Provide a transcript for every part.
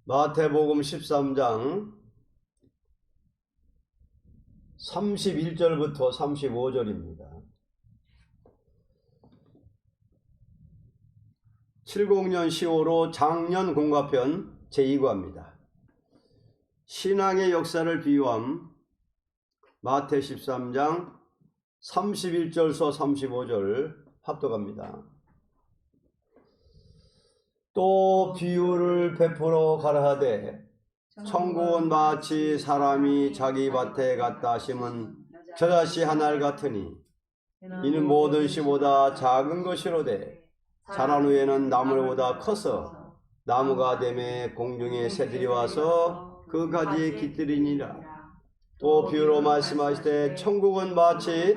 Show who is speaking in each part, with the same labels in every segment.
Speaker 1: 마태복음 13장 31절부터 35절입니다. 70년 10월호 장년 공과편 제2과입니다. 신앙의 역사를 비유함. 마태 13장 31절서 35절 합독합니다. 또 비유를 베풀어 가라하되 천국은 마치 사람이 자기 밭에 갖다 심은 겨자씨 한 알 같으니 이는 모든 씨보다 작은 것이로되 자란 후에는 나물보다 커서 나무가 되매 공중의 새들이 와서 그 가지에 깃들이니라. 또 비유로 말씀하시되 천국은 마치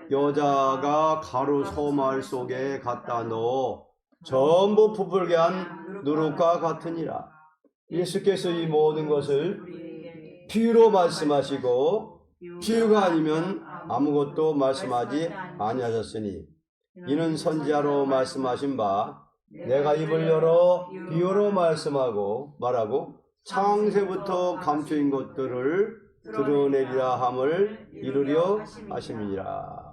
Speaker 1: 여자가 가루 소말 속에 갖다 넣어 전부 부풀게 한 누룩과 같으니라. 예수께서 이 모든 것을 비유로 말씀하시고 비유가 아니면 아무것도 말씀하지 아니하셨으니 이는 선지자로 말씀하신 바 내가 입을 열어 비유로 말하고 창세부터 감추인 것들을 드러내리라 함을 이루려 하심이니라.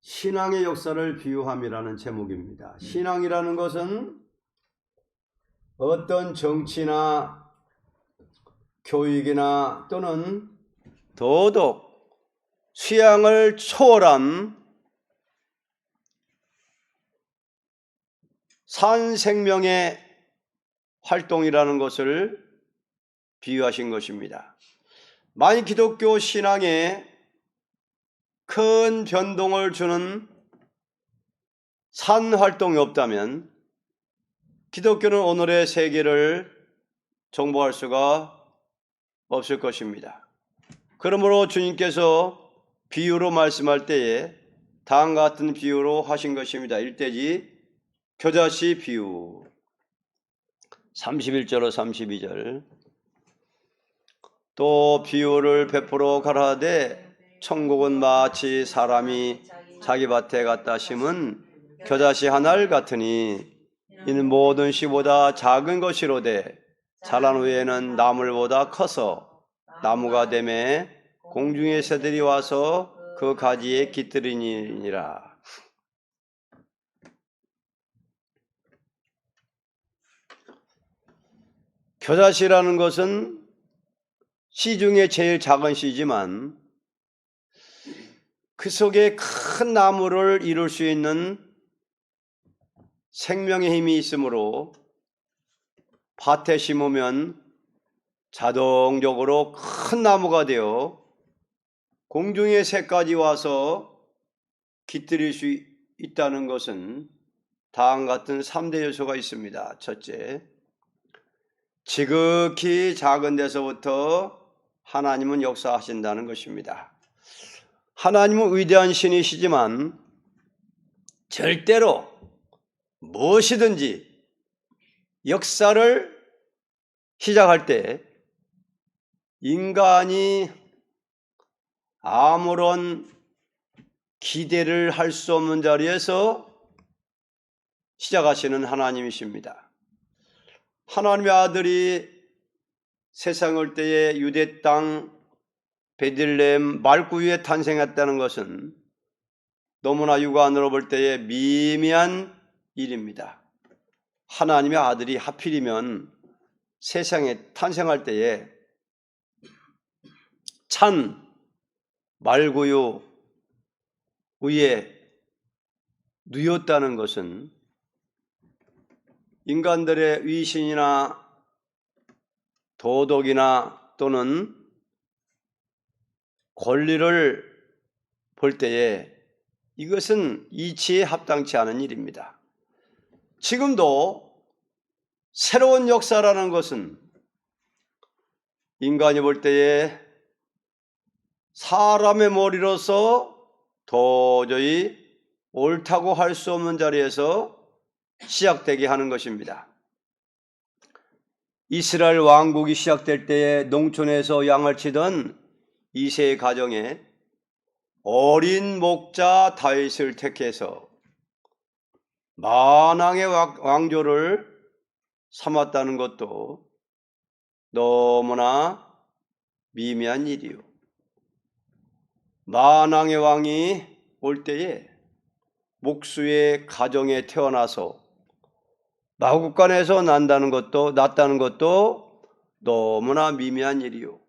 Speaker 1: 신앙의 역사를 비유함이라는 제목입니다. 신앙이라는 것은 어떤 정치나 교육이나 또는 도덕, 수양을 초월한 산 생명의 활동이라는 것을 비유하신 것입니다. 만일 기독교 신앙에 큰 변동을 주는 산 활동이 없다면 기독교는 오늘의 세계를 정복할 수가 없을 것입니다. 그러므로 주님께서 비유로 말씀할 때에 다음과 같은 비유로 하신 것입니다. 일대지 겨자씨 비유 31절로 32절. 또 비유를 베풀어 가라하되 천국은 마치 사람이 자기 밭에 갖다 심은 겨자씨 한 알 같으니 이는 모든 씨보다 작은 것이로되 자란 후에는 나물보다 커서 나무가 되매 공중의 새들이 와서 그 가지에 깃들이니라. 겨자씨라는 것은 씨 중에 제일 작은 씨지만 그 속에 큰 나무를 이룰 수 있는 생명의 힘이 있으므로 밭에 심으면 자동적으로 큰 나무가 되어 공중의 새까지 와서 깃들일 수 있다는 것은 다음과 같은 3대 요소가 있습니다. 첫째, 지극히 작은 데서부터 하나님은 역사하신다는 것입니다. 하나님은 위대한 신이시지만 절대로 무엇이든지 역사를 시작할 때 인간이 아무런 기대를 할 수 없는 자리에서 시작하시는 하나님이십니다. 하나님의 아들이 세상에 올 때에 유대 땅 베들레헴 말구유에 탄생했다는 것은 너무나 육안으로 볼 때에 미미한 일입니다. 하나님의 아들이 하필이면 세상에 탄생할 때에 찬 말구유 위에 누였다는 것은 인간들의 위신이나 도덕이나 또는 권리를 볼 때에 이것은 이치에 합당치 않은 일입니다. 지금도 새로운 역사라는 것은 인간이 볼 때에 사람의 머리로서 도저히 옳다고 할 수 없는 자리에서 시작되게 하는 것입니다. 이스라엘 왕국이 시작될 때에 농촌에서 양을 치던 이세의 가정에 어린 목자 다윗을 택해서 만왕의 왕조를 삼았다는 것도 너무나 미미한 일이요. 만왕의 왕이 올 때에 목수의 가정에 태어나서 마국간에서 났다는 것도 너무나 미미한 일이요.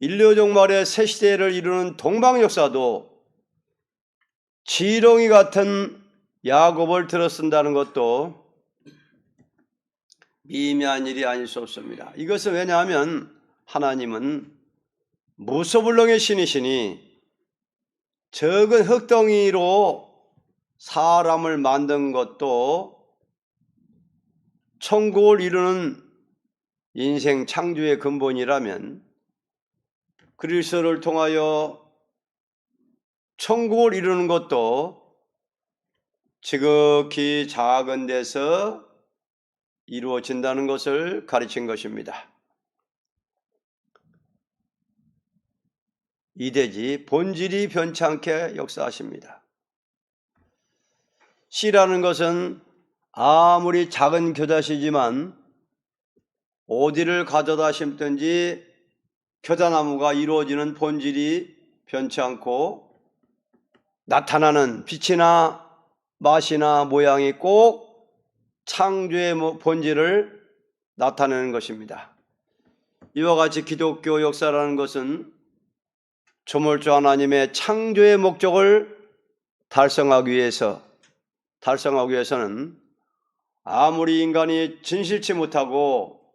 Speaker 1: 인류 종말의 새 시대를 이루는 동방 역사도 지렁이 같은 야곱을 들어 쓴다는 것도 미미한 일이 아닐 수 없습니다. 이것은 왜냐하면 하나님은 무소불능의 신이시니 적은 흙덩이로 사람을 만든 것도 천국을 이루는 인생 창조의 근본이라면 그리스도를 통하여 천국을 이루는 것도 지극히 작은 데서 이루어진다는 것을 가르친 것입니다. 이대지 본질이 변치 않게 역사하십니다. 씨라는 것은 아무리 작은 겨자씨지만 어디를 가져다 심든지 겨자나무가 이루어지는 본질이 변치 않고 나타나는 빛이나 맛이나 모양이 꼭 창조의 본질을 나타내는 것입니다. 이와 같이 기독교 역사라는 것은 조물주 하나님의 창조의 목적을 달성하기 위해서는 아무리 인간이 진실치 못하고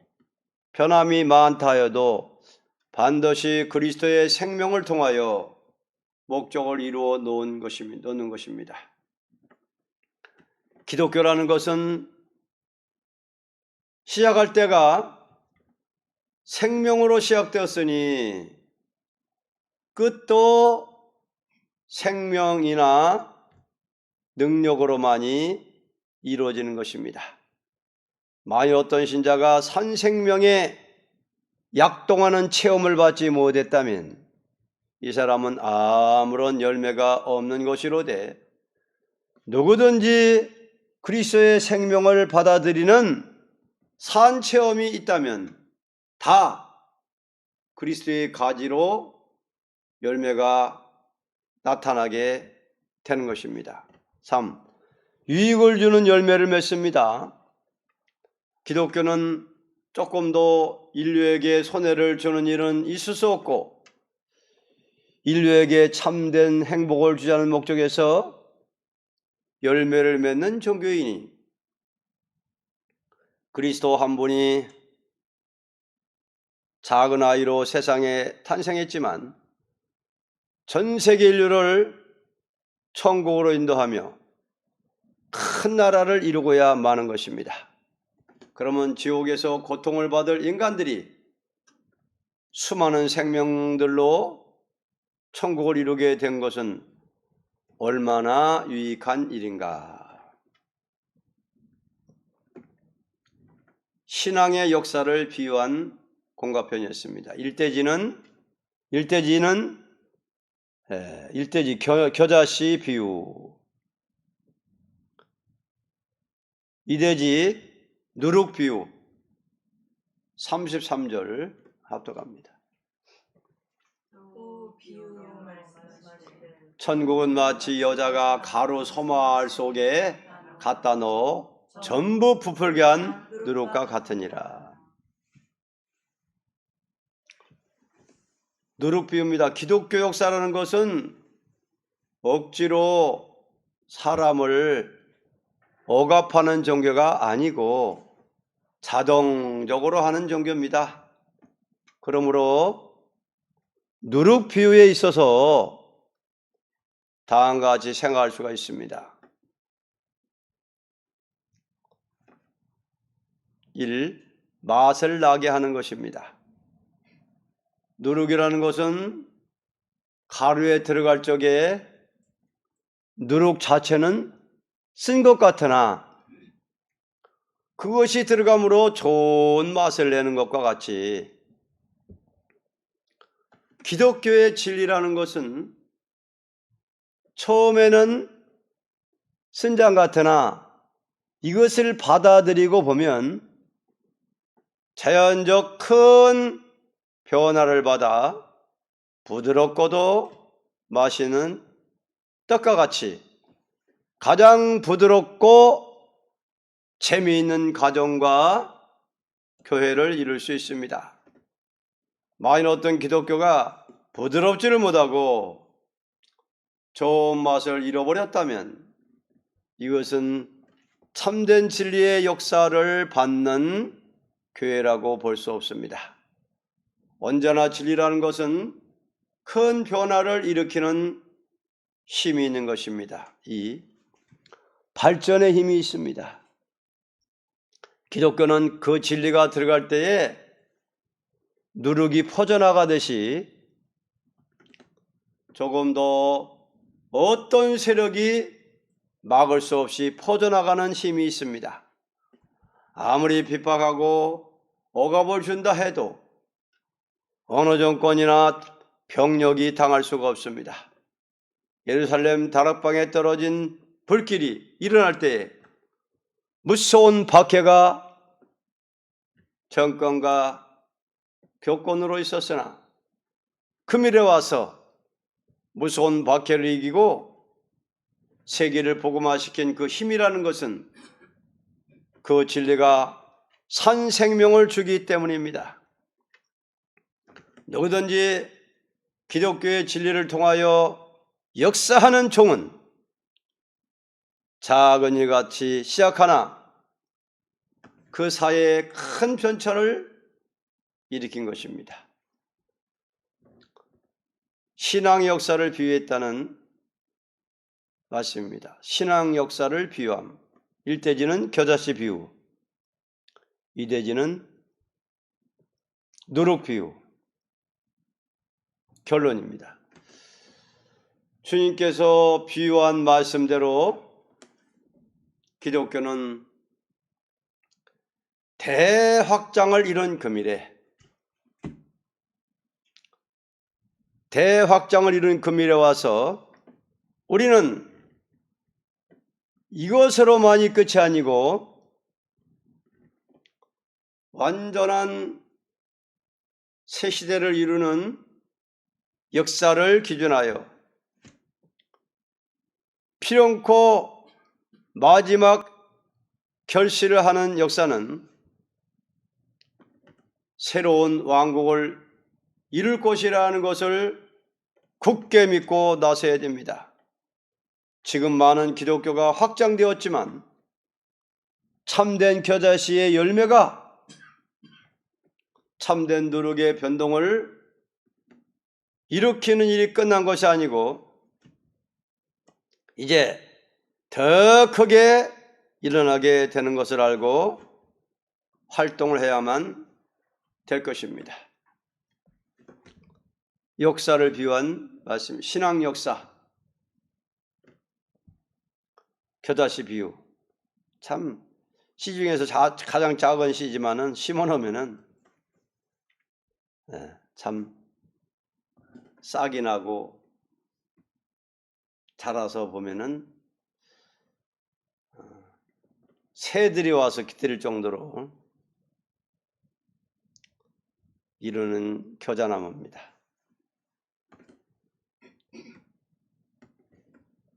Speaker 1: 변함이 많다 하여도 반드시 그리스도의 생명을 통하여 목적을 이루어 놓는 것입니다. 기독교라는 것은 시작할 때가 생명으로 시작되었으니 끝도 생명이나 능력으로만이 이루어지는 것입니다. 만일 어떤 신자가 산생명에 약동하는 체험을 받지 못했다면 이 사람은 아무런 열매가 없는 것이로되 누구든지 그리스도의 생명을 받아들이는 산 체험이 있다면 다 그리스도의 가지로 열매가 나타나게 되는 것입니다. 3. 유익을 주는 열매를 맺습니다. 기독교는 조금 더 인류에게 손해를 주는 일은 있을 수 없고 인류에게 참된 행복을 주자는 목적에서 열매를 맺는 종교이니 그리스도 한 분이 작은 아이로 세상에 탄생했지만 전 세계 인류를 천국으로 인도하며 큰 나라를 이루고야 마는 것입니다. 그러면 지옥에서 고통을 받을 인간들이 수많은 생명들로 천국을 이루게 된 것은 얼마나 유익한 일인가. 신앙의 역사를 비유한 공가편이었습니다. 일대지 겨자씨 비유, 이대지 누룩 비유 33절 합독합니다. 천국은 마치 여자가 가루 소말 속에 갖다 넣어 전부 부풀게 한 누룩과 같으니라. 누룩 비유입니다. 기독교 역사라는 것은 억지로 사람을 억압하는 종교가 아니고 자동적으로 하는 종교입니다. 그러므로 누룩 비유에 있어서 다음과 같이 생각할 수가 있습니다. 1. 맛을 나게 하는 것입니다. 누룩이라는 것은 가루에 들어갈 적에 누룩 자체는 쓴 것 같으나 그것이 들어감으로 좋은 맛을 내는 것과 같이 기독교의 진리라는 것은 처음에는 선장 같으나 이것을 받아들이고 보면 자연적 큰 변화를 받아 부드럽고도 맛있는 떡과 같이 가장 부드럽고 재미있는 가정과 교회를 이룰 수 있습니다. 만일 어떤 기독교가 부드럽지를 못하고 좋은 맛을 잃어버렸다면 이것은 참된 진리의 역사를 받는 교회라고 볼 수 없습니다. 언제나 진리라는 것은 큰 변화를 일으키는 힘이 있는 것입니다. 이 발전의 힘이 있습니다. 기독교는 그 진리가 들어갈 때에 누룩이 퍼져나가듯이 조금 더 어떤 세력이 막을 수 없이 퍼져나가는 힘이 있습니다. 아무리 핍박하고 억압을 준다 해도 어느 정권이나 병력이 당할 수가 없습니다. 예루살렘 다락방에 떨어진 불길이 일어날 때에 무서운 박해가 정권과 교권으로 있었으나 금일에 와서 무서운 박해를 이기고 세계를 복음화시킨 그 힘이라는 것은 그 진리가 산 생명을 주기 때문입니다. 누구든지 기독교의 진리를 통하여 역사하는 종은 작은 일같이 시작하나 그 사회에 큰 변천을 일으킨 것입니다. 신앙 역사를 비유했다는 말씀입니다. 신앙 역사를 비유함. 1대지는 겨자씨 비유, 2대지는 누룩 비유. 결론입니다. 주님께서 비유한 말씀대로 기독교는 대확장을 이룬 금일에 와서 우리는 이것으로만이 끝이 아니고 완전한 새 시대를 이루는 역사를 기준하여 필연코 마지막 결실을 하는 역사는 새로운 왕국을 이룰 것이라는 것을 굳게 믿고 나서야 됩니다. 지금 많은 기독교가 확장되었지만 참된 겨자씨의 열매가 참된 누룩의 변동을 일으키는 일이 끝난 것이 아니고 이제 더 크게 일어나게 되는 것을 알고 활동을 해야만 될 것입니다. 역사를 비유한 말씀, 신앙 역사, 겨자씨 비유. 참 씨 중에서 가장 작은 씨지만은 심어놓으면은 참 싹이 나고 자라서 보면은 새들이 와서 기다릴 정도로 이루는 겨자나무입니다.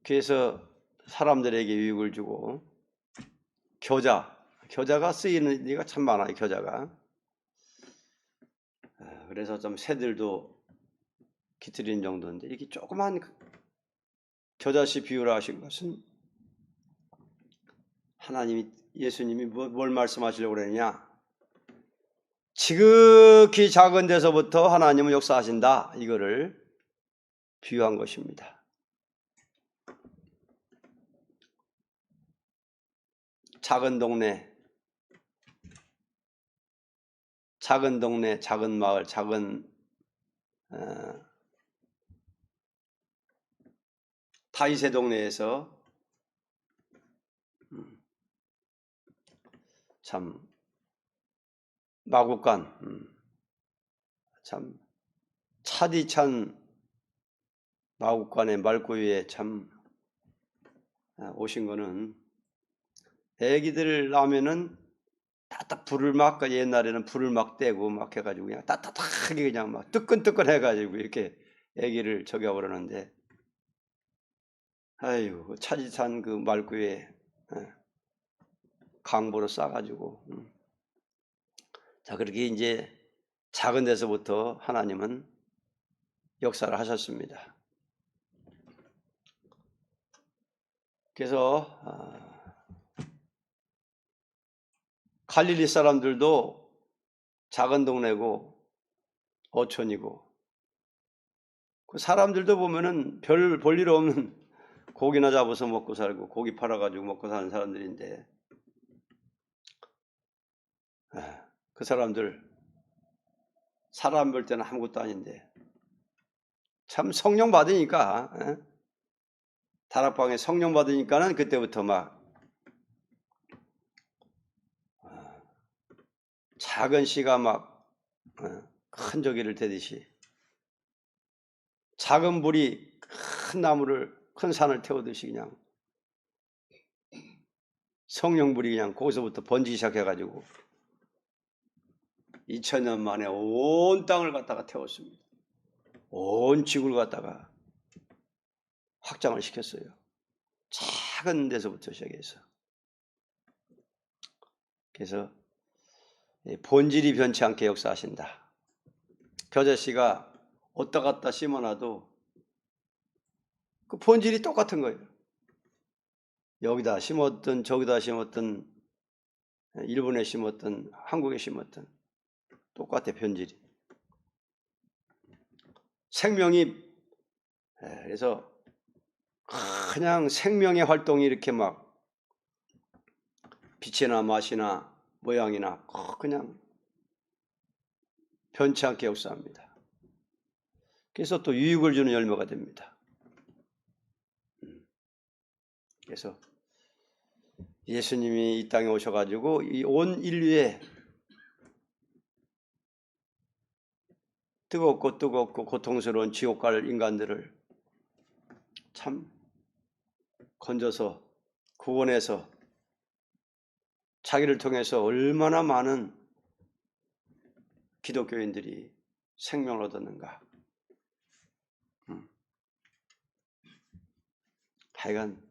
Speaker 1: 그래서 사람들에게 유익을 주고 겨자가 쓰이는 일이 참 많아요. 겨자가. 그래서 좀 새들도 기다리는 정도인데 이렇게 조그만 겨자씨 비유를 하신 것은 예수님이 뭘 말씀하시려고 그러느냐? 지극히 작은 데서부터 하나님은 역사하신다. 이거를 비유한 것입니다. 작은 동네, 작은 마을, 작은 다윗의 동네에서 참 마국간, 참 차디찬 마국간의 말구유에 참 오신 거는 애기들 나면은 따뜻 불을 막 옛날에는 불을 막 떼고 막 해가지고 그냥 따뜻하게 그냥 막 뜨끈뜨끈 해가지고 이렇게 애기를 저기하고 그러는데 아유 차지산 그 말구에 강보로 싸가지고 자 그렇게 이제 작은 데서부터 하나님은 역사를 하셨습니다. 그래서 갈릴리 사람들도 작은 동네고 어촌이고 그 사람들도 보면은 별 볼일 없는 고기나 잡아서 먹고 살고 고기 팔아가지고 먹고 사는 사람들인데 그 사람들 사람 볼 때는 아무것도 아닌데 참 성령 받으니까 다락방에 성령 받으니까는 그때부터 막 작은 씨가 막 큰 저기를 대듯이 작은 불이 큰 나무를 큰 산을 태우듯이 그냥 성령불이 그냥 거기서부터 번지기 시작해가지고 2000년 만에 온 땅을 갖다가 태웠습니다. 온 지구를 갖다가 확장을 시켰어요. 작은 데서부터 시작해서. 그래서 본질이 변치 않게 역사하신다. 겨자씨가 어디다 갖다 심어놔도 그 본질이 똑같은 거예요. 여기다 심었든 저기다 심었든 일본에 심었든 한국에 심었든 똑같아 본질이. 생명이 그래서 그냥 생명의 활동이 이렇게 막 빛이나 맛이나 모양이나 그냥 변치 않게 역사합니다. 그래서 또 유익을 주는 열매가 됩니다. 그래서 예수님이 이 땅에 오셔가지고 이 온 인류에 뜨겁고 고통스러운 지옥 갈 인간들을 참 건져서 구원해서 자기를 통해서 얼마나 많은 기독교인들이 생명을 얻었는가. 하여간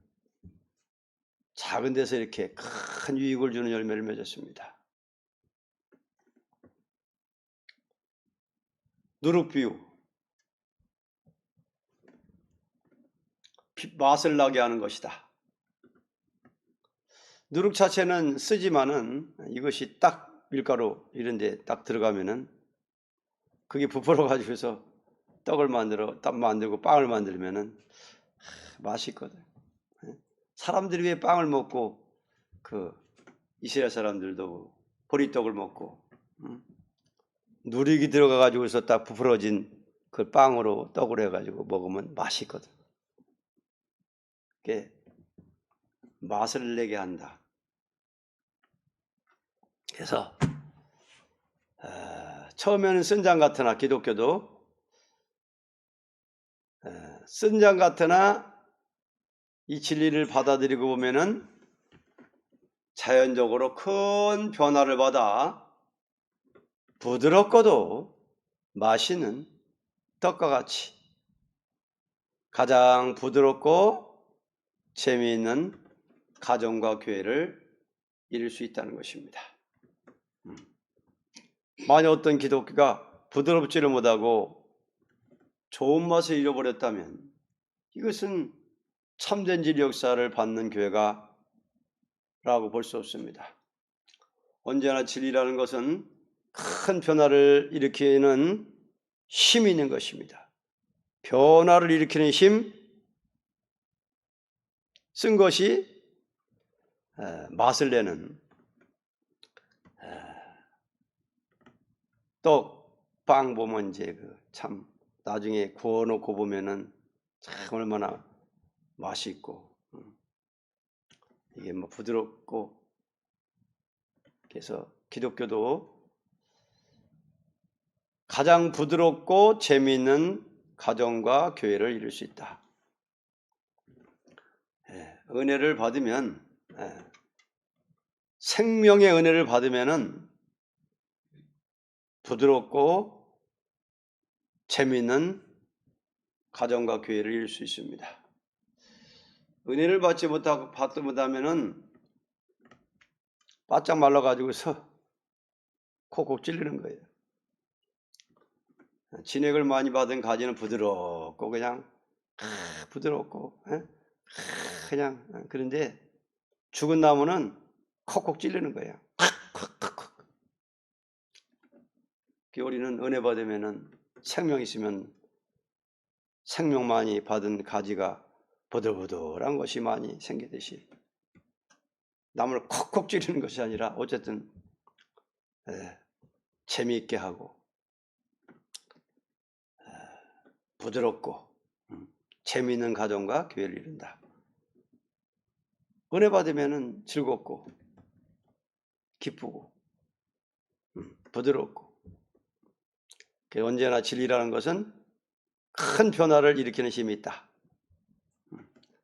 Speaker 1: 작은 데서 이렇게 큰 유익을 주는 열매를 맺었습니다. 누룩비유, 맛을 나게 하는 것이다. 누룩 자체는 쓰지만은 이것이 딱 밀가루 이런 데 딱 들어가면은 그게 부풀어 가지고서 떡을 만들고 빵을 만들면은 맛있거든. 사람들이 왜 빵을 먹고 그 이스라엘 사람들도 보리떡을 먹고 누룩이 들어가 가지고서 딱 부풀어진 그 빵으로 떡을 해 가지고 먹으면 맛있거든. 그게 맛을 내게 한다. 그래서 처음에는 쓴장 같으나 기독교도 쓴장 같으나 이 진리를 받아들이고 보면은 자연적으로 큰 변화를 받아 부드럽고도 맛있는 떡과 같이 가장 부드럽고 재미있는 가정과 교회를 이룰 수 있다는 것입니다. 만약 어떤 기독교가 부드럽지를 못하고 좋은 맛을 잃어버렸다면 이것은 참된 진리 역사를 받는 교회가 라고 볼 수 없습니다. 언제나 진리라는 것은 큰 변화를 일으키는 힘이 있는 것입니다. 변화를 일으키는 힘, 쓴 것이 맛을 내는 떡, 빵 보면 이제 참 나중에 구워놓고 보면은 참 얼마나 맛있고 이게 뭐 부드럽고 그래서 기독교도 가장 부드럽고 재미있는 가정과 교회를 이룰 수 있다. 은혜를 받으면, 생명의 은혜를 받으면은 부드럽고 재미있는 가정과 교회를 이룰 수 있습니다. 은혜를 받지 못하면은 바짝 말라가지고서 콕콕 찔리는 거예요. 진액을 많이 받은 가지는 부드럽고 그냥 부드럽고 그냥 그런데 죽은 나무는 콕콕 찔리는 거예요. 우리는 은혜 받으면은 생명 있으면 생명 많이 받은 가지가 부들부들한 것이 많이 생기듯이 나무를 콕콕 찌르는 것이 아니라 어쨌든 재미있게 하고 부드럽고 재미있는 가정과 교회를 이룬다. 은혜 받으면은 즐겁고 기쁘고 부드럽고 언제나 진리라는 것은 큰 변화를 일으키는 힘이 있다.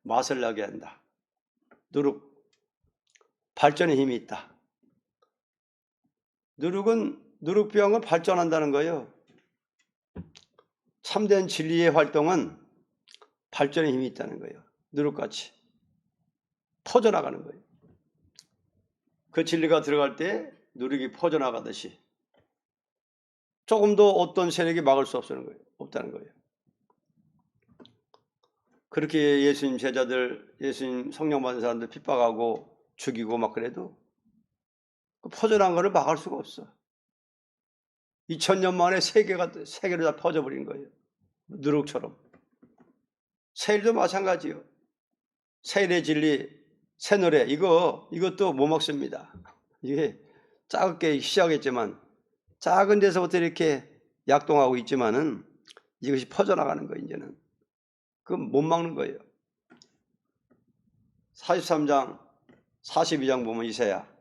Speaker 1: 맛을 나게 한다. 누룩, 발전의 힘이 있다. 누룩병은 발전한다는 거예요. 참된 진리의 활동은 발전의 힘이 있다는 거예요. 누룩같이 퍼져나가는 거예요. 그 진리가 들어갈 때 누룩이 퍼져나가듯이 조금도 어떤 세력이 막을 수 없다는 거예요. 그렇게 예수님 제자들, 예수님 성령 받은 사람들 핍박하고 죽이고 막 그래도 퍼져나간 것을 막을 수가 없어. 2000년 만에 세계로 다 퍼져버린 거예요. 누룩처럼. 세일도 마찬가지요. 세일의 진리, 새노래 이것도 못 먹습니다. 이게 작게 시작했지만 작은 데서부터 이렇게 약동하고 있지만은 이것이 퍼져나가는 거예요. 이제는 그건 못 막는 거예요. 43장 42장 보면 이새야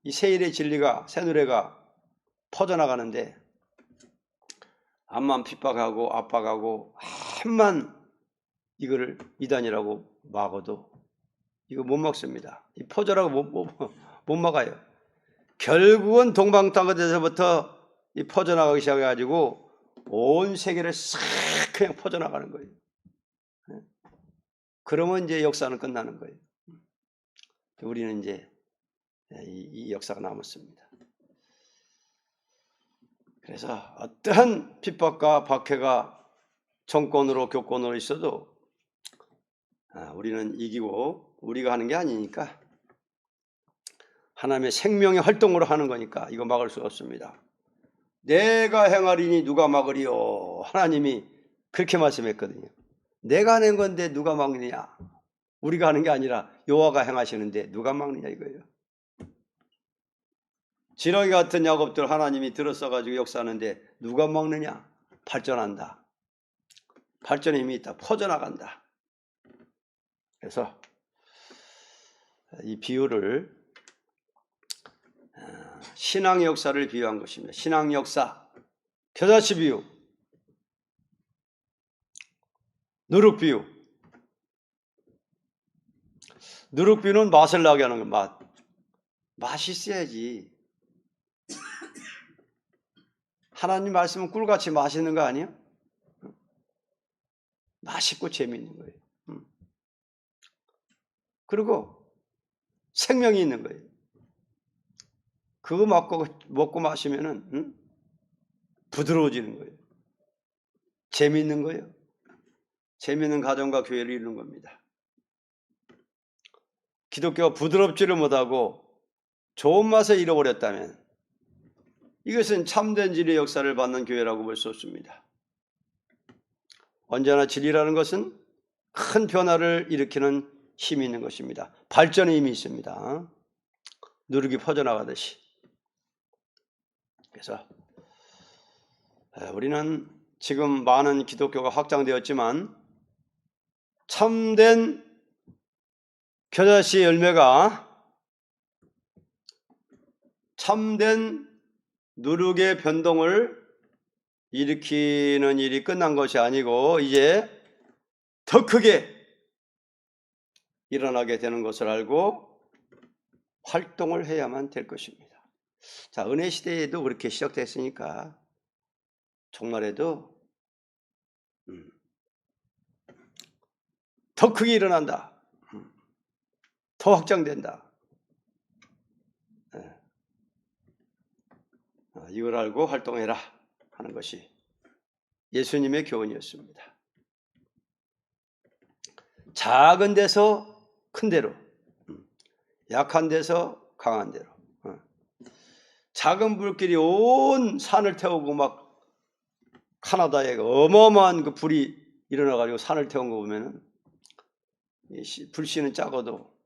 Speaker 1: 이 세일의 진리가 새노래가 퍼져나가는데 암만 핍박하고 압박하고 암만 이거를 이단이라고 막아도 이거 못 막습니다. 이 퍼져라고 못 막아요. 결국은 동방땅끝에서부터 이 퍼져나가기 시작해가지고 온 세계를 싹 그냥 퍼져나가는 거예요. 그러면 이제 역사는 끝나는 거예요. 우리는 이제 이 역사가 남았습니다. 그래서 어떠한 핍박과 박해가 정권으로 교권으로 있어도 우리는 이기고 우리가 하는 게 아니니까 하나님의 생명의 활동으로 하는 거니까 이거 막을 수가 없습니다. 내가 행하리니 누가 막으리요. 하나님이 그렇게 말씀했거든요. 내가 하는 건데 누가 막느냐. 우리가 하는 게 아니라 여호와가 행하시는데 누가 막느냐 이거예요. 지렁이 같은 야곱들 하나님이 들어서가지고 역사하는데 누가 막느냐. 발전한다. 발전의 힘이 있다. 퍼져나간다. 그래서 이 비유를 신앙 역사를 비유한 것입니다. 신앙 역사, 겨자씨 비유, 누룩 비유. 누룩 비유는 맛을 나게 하는 거. 맛이 있어야지. 하나님 말씀은 꿀같이 맛있는 거 아니에요? 맛있고 재미있는 거예요. 그리고 생명이 있는 거예요. 그거 먹고 마시면은 부드러워지는 거예요. 재미있는 거예요. 재미있는 가정과 교회를 이루는 겁니다. 기독교가 부드럽지를 못하고 좋은 맛을 잃어버렸다면 이것은 참된 진리의 역사를 받는 교회라고 볼 수 없습니다. 언제나 진리라는 것은 큰 변화를 일으키는 힘이 있는 것입니다. 발전의 힘이 있습니다. 누룩이 퍼져나가듯이. 그래서 우리는 지금 많은 기독교가 확장되었지만 참된 겨자씨의 열매가 참된 누룩의 변동을 일으키는 일이 끝난 것이 아니고 이제 더 크게 일어나게 되는 것을 알고 활동을 해야만 될 것입니다. 자, 은혜 시대에도 그렇게 시작됐으니까 종말에도 더 크게 일어난다. 더 확장된다. 이걸 알고 활동해라 하는 것이 예수님의 교훈이었습니다. 작은 데서 큰 데로, 약한 데서 강한 데로. 작은 불길이 온 산을 태우고 막 카나다에 어마어마한 그 불이 일어나가지고 산을 태운 거 보면은 불씨는 작아도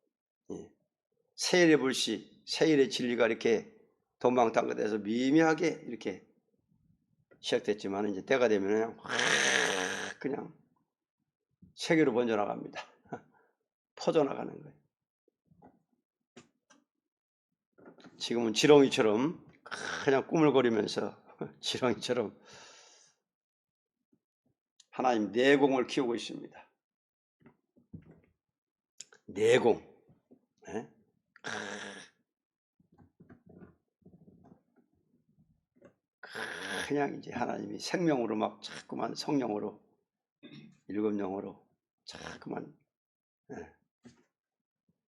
Speaker 1: 세일의 불씨, 세일의 진리가 이렇게 동방땅끝에서 미미하게 이렇게 시작됐지만 이제 때가 되면 그냥 세계로 번져나갑니다. 퍼져나가는 거예요. 지금은 지렁이처럼 그냥 꾸물거리면서 지렁이처럼 하나님 내공을 키우고 있습니다. 내공. 네? 그냥 이제 하나님이 생명으로 막 자꾸만 성령으로 일곱 영으로 자꾸만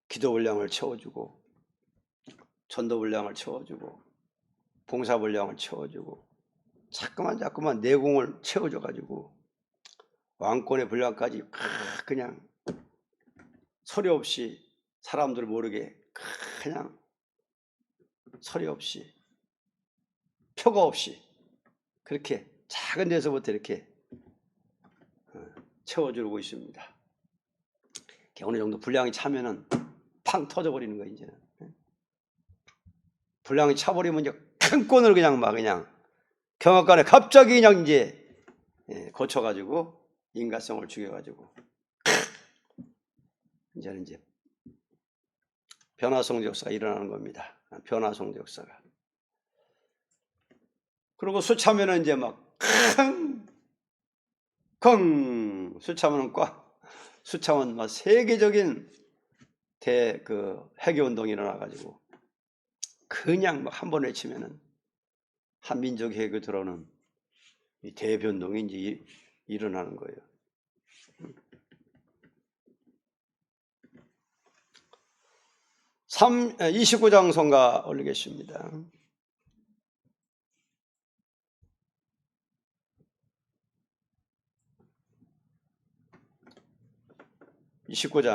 Speaker 1: 기도 분량을 채워주고 전도 분량을 채워주고 봉사 분량을 채워주고 자꾸만 내공을 채워줘가지고 왕권의 분량까지 그냥 소리 없이 사람들 모르게 그냥 소리 없이 표가 없이 그렇게 작은 데서부터 이렇게 채워주고 있습니다. 어느 정도 분량이 차면은 팡 터져버리는 거예요. 이제는 분량이 차버리면 이제 큰 끈을 그냥 경악간에 갑자기 그냥 이제 고쳐가지고 인간성을 죽여가지고 이제는 이제 변화성 역사가 일어나는 겁니다. 변화성 역사가. 그리고 수차면은 이제 막 컹 수차면은 꽉 수차면 막 세계적인 해교 운동이 일어나가지고 그냥 막 한 번 외치면은 한민족 해교 들어오는 이 대변동이 이제 일어나는 거예요. 29장 성가 올리겠습니다. 29장